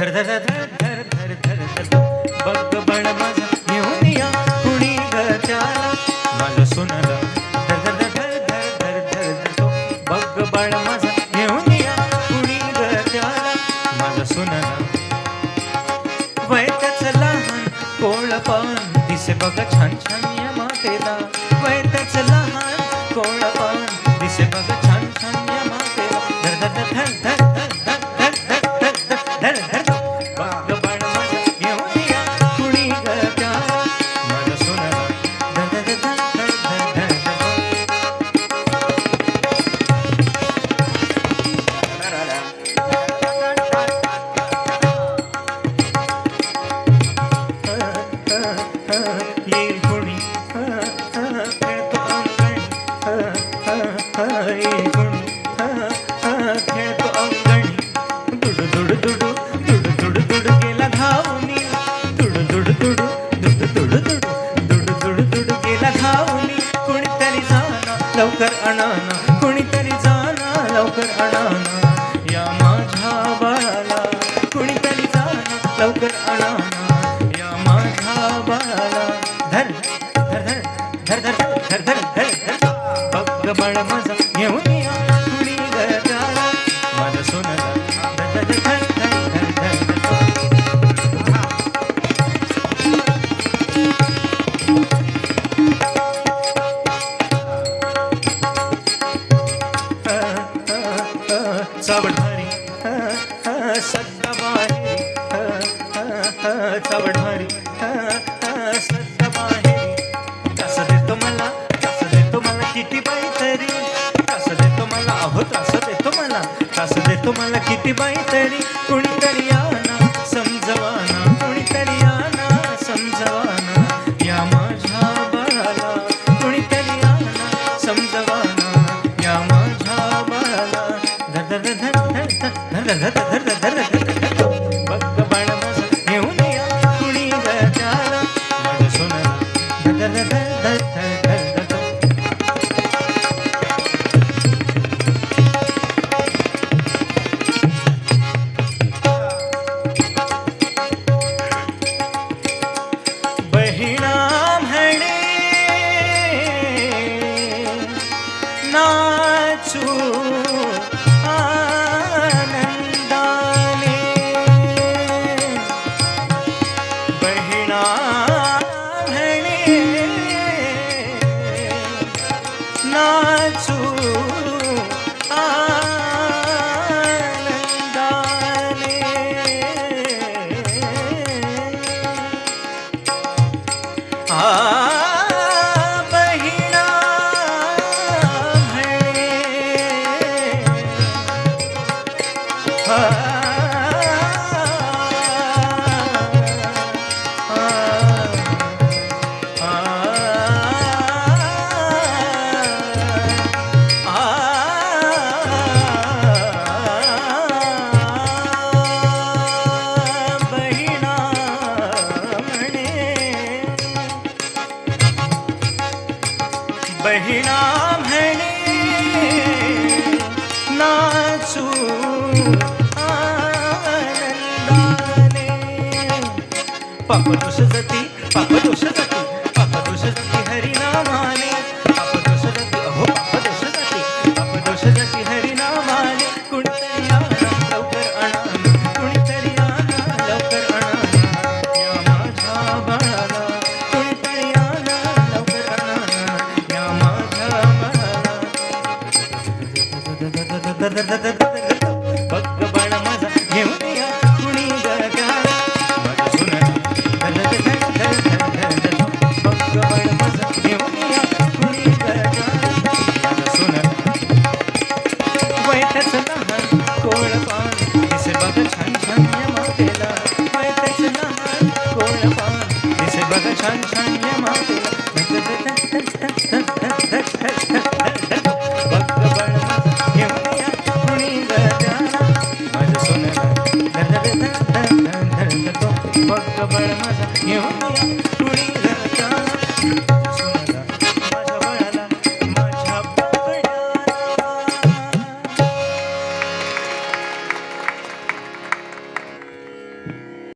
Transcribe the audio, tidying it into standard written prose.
धर धर धर धर धर धर धर बघ बळ माझा घेऊन या कुणी ग त्याला माझं सोनाला धर धर धर धर धर धर धर बघ बळ माझा घेऊन या कुणी ग त्याला माझं सोनाला वय त्याचं लहान कोळपान दिसे बघ छान छान या मातेला वय त्याचं लहान कोळपान दिसे बघ छान छान या मातेला धर धर धर धर धर धर धर धर धर बघ बळ माझा घेऊन या कुणी ग त्याला माझं सोनाला धर धर धर धर धर येईल कुणी खेळतो अंगणी येईल कुणी खेळतो अंगणी दुडू दुडू दुडू दुडू दुडू दुडू गेला धावूनी दुडू दुडू दुडू दुडू दुडू दुडू दुडू दुडू दुडू गेला धावूनी कुणीतरी जाना लवकर आणाना कुणीतरी जाना लवकर आणाना या माझ्या बाळाला कुणीतरी जाना लवकर आणाना या माझ्या बाळाला धर धर धर धर धर धर धर धर धर बघ बाळ माझा घेऊन या कुणी ग त्याला माझं सोनाला धर धर धर धर धर चावडधारी सत्ता बाहेरी चावडधारी सत्ता बाहेरी त्रास देतो मला किती बाई तरी त्रास देतो मला अहो त्रास देतो मला किती बाई तरी कुणीतरी याना समजवाना कुणीतरी याना समजवाना या माझ्या बाळाला कुणीतरी याना समजवाना या माझ्या बाळाला धर धर धर धर धर धर धर धर धर बघ बाळ माझं घेऊन या कुणी ग त्याला माझं सोनाला धर धर धर धर धर धर धर बहिणा म्हणे नाचू आनंदाने बहिणा म्हणे नाचू बहिणा म्हणे बहिणा म्हणे नाचू आनंदाने पाप दोष जाती